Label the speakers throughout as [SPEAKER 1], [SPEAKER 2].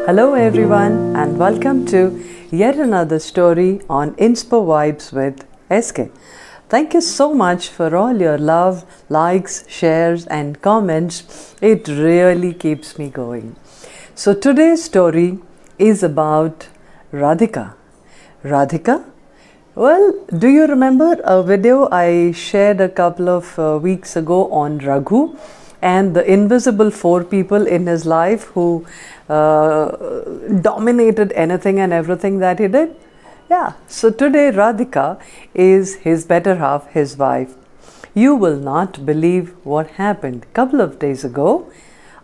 [SPEAKER 1] Hello everyone and welcome to yet another story on Inspo Vibes with SK. Thank you so much for all your love, likes, shares and comments. It really keeps me going. So today's story is about Radhika. Radhika? Well, do you remember a video I shared a couple of weeks ago on Raghu and the invisible four people in his life who dominated anything and everything that he did? Yeah, so today Radhika is his better half, his wife. You will not believe what happened. A couple of days ago,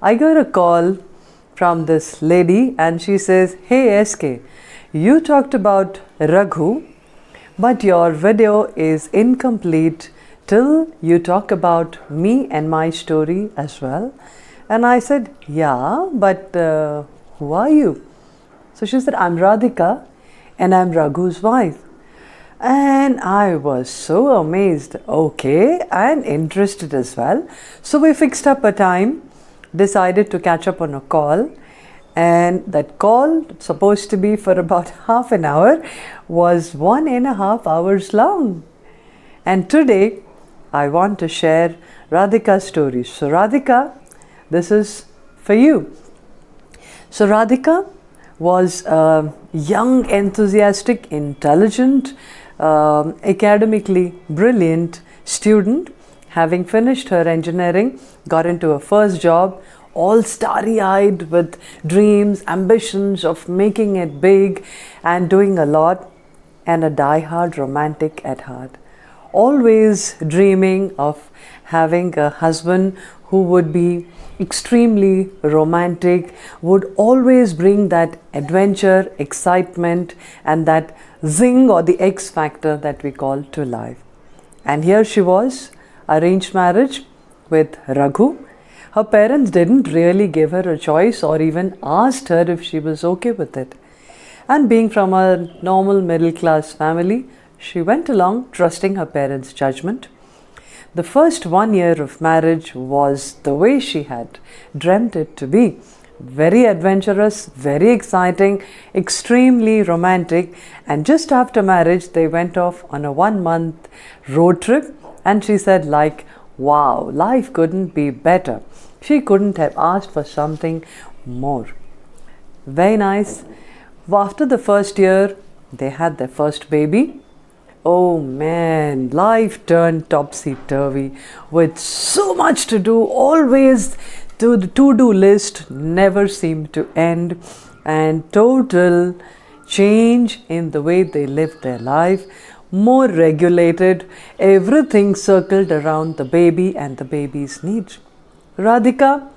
[SPEAKER 1] I got a call from this lady and she says, "Hey SK, you talked about Raghu, but your video is incomplete till you talk about me and my story as well." And I said, "Yeah, but who are you?" So she said, "I'm Radhika and I'm Raghu's wife." And I was so amazed, okay, and interested as well. So we fixed up a time, decided to catch up on a call. And that call, supposed to be for about half an hour, was 1.5 hours long. And today, I want to share Radhika's story. So Radhika, this is for you. So Radhika was a young, enthusiastic, intelligent, academically brilliant student. Having finished her engineering, got into her first job, all starry-eyed with dreams, ambitions of making it big and doing a lot, and a die-hard romantic at heart. Always dreaming of having a husband who would be extremely romantic, would always bring that adventure, excitement and that zing or the X factor that we call to life. And here she was, arranged marriage with Raghu. Her parents didn't really give her a choice or even asked her if she was okay with it. And being from a normal middle class family, she went along trusting her parents' judgment. The first 1 year of marriage was the way she had dreamt it to be. Very adventurous, very exciting, extremely romantic. And just after marriage, they went off on a 1-month road trip. And she said, wow, life couldn't be better. She couldn't have asked for something more. Very nice. After the first year, they had their first baby. Oh man, life turned topsy-turvy with so much to do. Always the to-do list never seemed to end, and total change in the way they lived their life. More regulated, everything circled around the baby and the baby's needs. Radhika,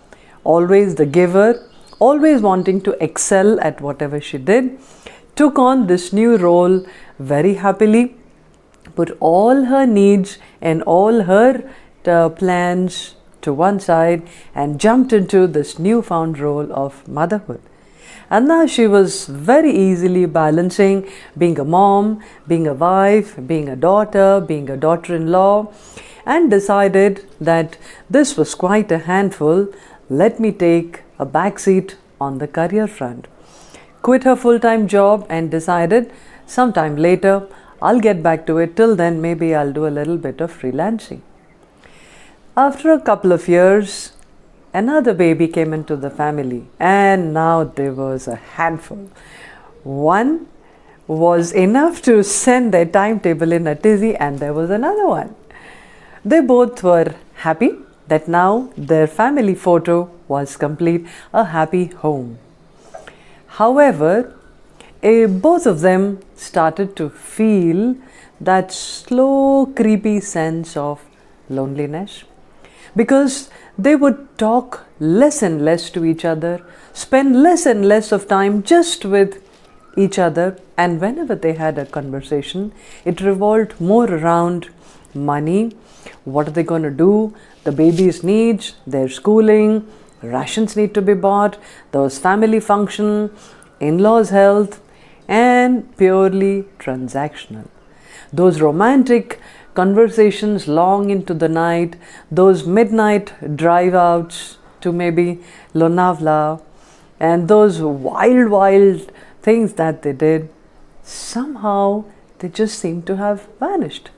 [SPEAKER 1] always the giver, always wanting to excel at whatever she did, took on this new role very happily, put all her needs and all her plans to one side and jumped into this newfound role of motherhood. And now she was very easily balancing being a mom, being a wife, being a daughter, being a daughter-in-law, and decided that this was quite a handful. Let me take a backseat on the career front. Quit her full-time job and decided sometime later I'll get back to it. Till then, maybe I'll do a little bit of freelancing. After a couple of years, another baby came into the family, and now there was a handful. One was enough to send their timetable in a tizzy, and there was another one. They both were happy that now their family photo was complete, a happy home. However, both of them started to feel that slow, creepy sense of loneliness, because they would talk less and less to each other, spend less and less of time just with each other, and whenever they had a conversation, it revolved more around money. What are they going to do? The baby's needs, their schooling, rations need to be bought, those family function, in-laws' health, and purely transactional. Those romantic conversations long into the night, those midnight drive outs to maybe Lonavala and those wild things that they did, somehow they just seemed to have vanished.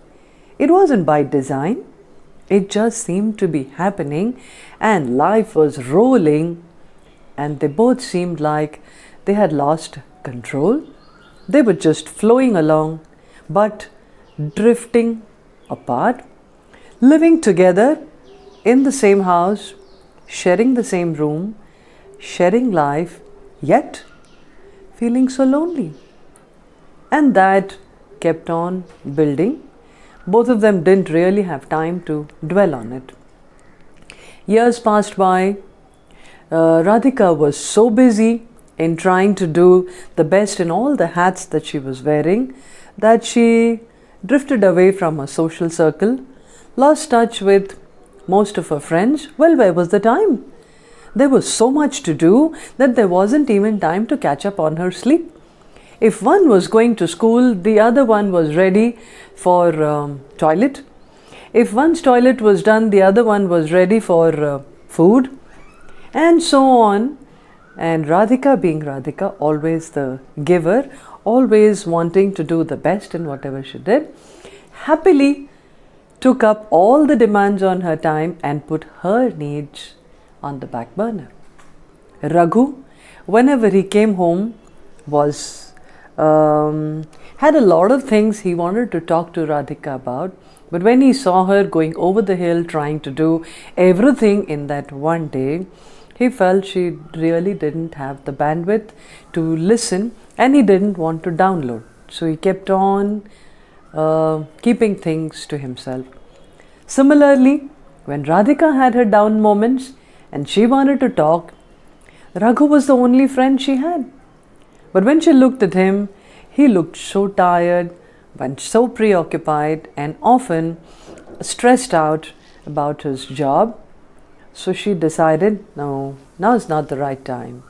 [SPEAKER 1] It wasn't by design, it just seemed to be happening, and life was rolling, and they both seemed like they had lost control. They were just flowing along, but drifting apart, living together in the same house, sharing the same room, sharing life, yet feeling so lonely. And that kept on building. Both of them didn't really have time to dwell on it. Years passed by. Radhika was so busy in trying to do the best in all the hats that she was wearing that she drifted away from her social circle, lost touch with most of her friends. Well, where was the time? There was so much to do that there wasn't even time to catch up on her sleep. If one was going to school, the other one was ready for toilet. If one's toilet was done, the other one was ready for food, and so on. And Radhika, being Radhika, always the giver, always wanting to do the best in whatever she did, happily took up all the demands on her time and put her needs on the back burner. Raghu, whenever he came home, was had a lot of things he wanted to talk to Radhika about, but when he saw her going over the hill trying to do everything in that one day, he felt she really didn't have the bandwidth to listen, and he didn't want to download. So he kept on keeping things to himself. Similarly, when Radhika had her down moments and she wanted to talk, Raghu was the only friend she had. But when she looked at him, he looked so tired, and so preoccupied, and often stressed out about his job. So she decided, no, now is not the right time,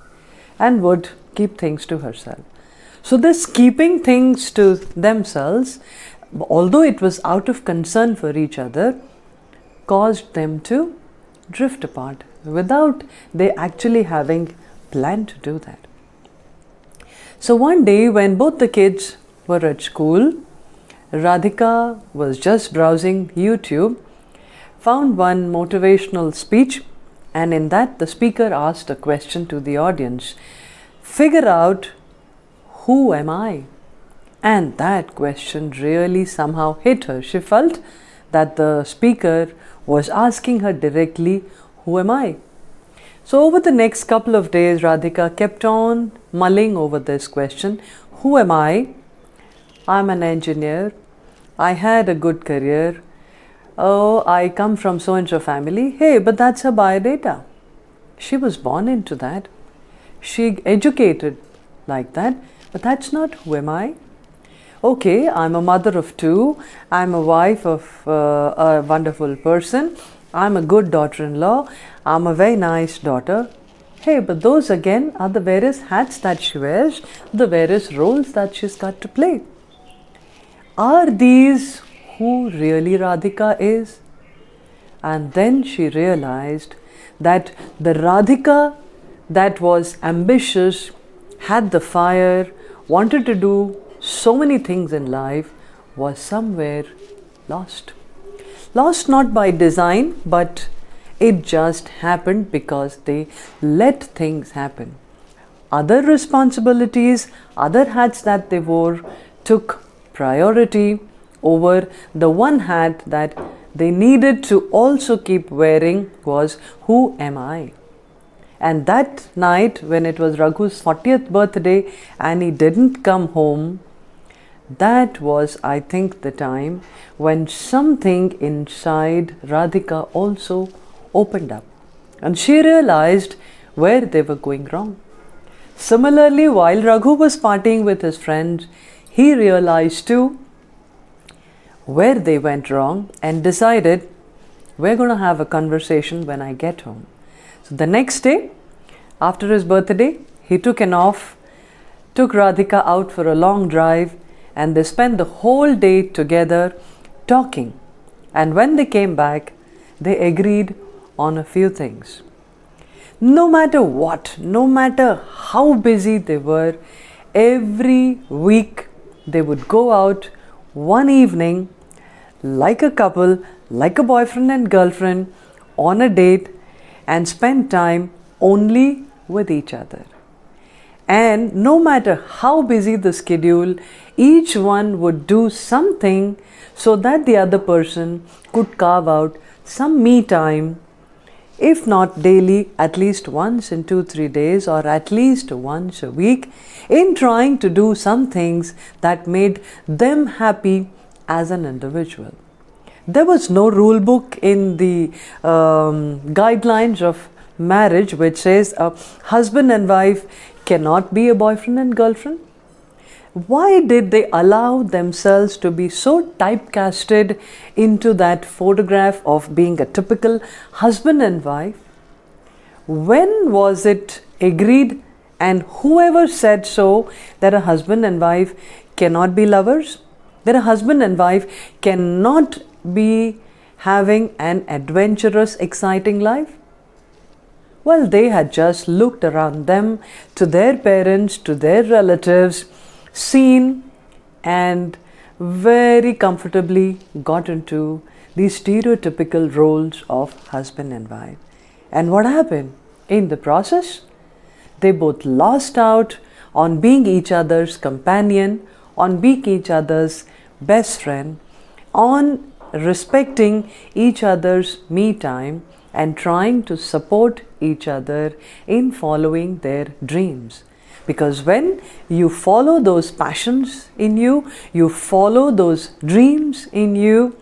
[SPEAKER 1] and would keep things to herself. So this keeping things to themselves, although it was out of concern for each other, caused them to drift apart without they actually having planned to do that. So one day when both the kids were at school, Radhika was just browsing YouTube, found one motivational speech, and in that the speaker asked a question to the audience: figure out, who am I? And that question really somehow hit her. She felt that the speaker was asking her directly, who am I? So over the next couple of days, Radhika kept on mulling over this question. Who am I? I'm an engineer. I had a good career. Oh, I come from so-and-so family. Hey, but that's her biodata. She was born into that. She educated like that. But that's not who am I. Okay, I'm a mother of two. I'm a wife of a wonderful person. I'm a good daughter-in-law. I'm a very nice daughter. Hey, but those again are the various hats that she wears, the various roles that she's got to play. Are these who really Radhika is? And then she realized that the Radhika that was ambitious, had the fire, wanted to do so many things in life, was somewhere lost. Lost not by design, but it just happened because they let things happen. Other responsibilities, other hats that they wore took priority over the one hat that they needed to also keep wearing, was who am I? And that night when it was Raghu's 40th birthday and he didn't come home, that was, I think, the time when something inside Radhika also opened up, and she realized where they were going wrong. Similarly, while Raghu was partying with his friends, he realized too where they went wrong and decided, we're going to have a conversation when I get home. So the next day, after his birthday, he took Radhika out for a long drive, and they spent the whole day together talking. And when they came back, they agreed on a few things. No matter what, no matter how busy they were, every week they would go out one evening like a couple, like a boyfriend and girlfriend, on a date and spend time only with each other. And no matter how busy the schedule, each one would do something so that the other person could carve out some me time, if not daily, at least once in 2-3 days, or at least once a week, in trying to do some things that made them happy as an individual. There was no rule book in the guidelines of marriage which says a husband and wife cannot be a boyfriend and girlfriend. Why did they allow themselves to be so typecasted into that photograph of being a typical husband and wife? When was it agreed, and whoever said so, that a husband and wife cannot be lovers? That a husband and wife cannot be having an adventurous, exciting life? Well, they had just looked around them, to their parents, to their relatives, seen and very comfortably got into these stereotypical roles of husband and wife. And what happened? In the process, they both lost out on being each other's companion, on being each other's best friend, on respecting each other's me time, and trying to support each other in following their dreams. Because when you follow those passions in you, you follow those dreams in you,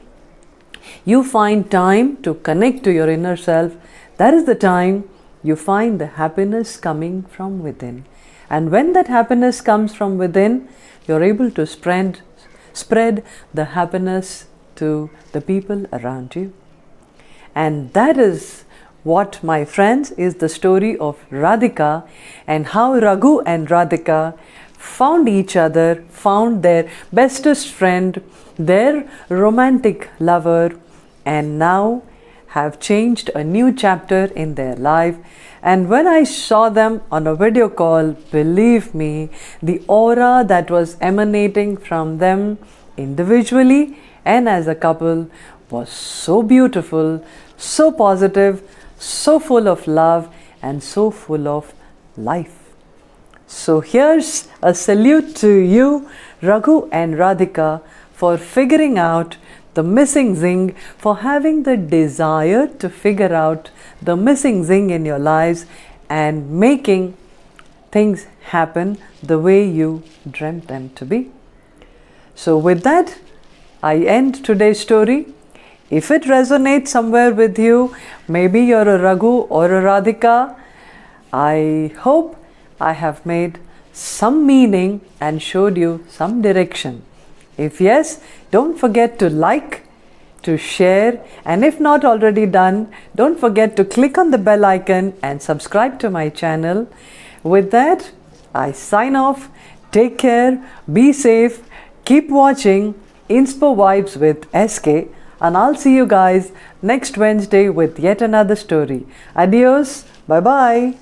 [SPEAKER 1] you find time to connect to your inner self. That is the time you find the happiness coming from within. And when that happiness comes from within, you're able to spread the happiness to the people around you. And that is what, my friends, is the story of Radhika, and how Raghu and Radhika found each other, found their bestest friend, their romantic lover, and now have changed a new chapter in their life. And when I saw them on a video call, believe me, the aura that was emanating from them individually and as a couple was so beautiful, so positive, so full of love, and so full of life. So here's a salute to you, Raghu and Radhika, for figuring out the missing zing, for having the desire to figure out the missing zing in your lives and making things happen the way you dreamt them to be. So with that, I end today's story. If it resonates somewhere with you, maybe you're a Raghu or a Radhika, I hope I have made some meaning and showed you some direction. If yes, don't forget to like, to share, and if not already done, don't forget to click on the bell icon and subscribe to my channel. With that, I sign off. Take care, be safe, keep watching Inspo Vibes with SK, and I'll see you guys next Wednesday with yet another story. Adios, bye bye.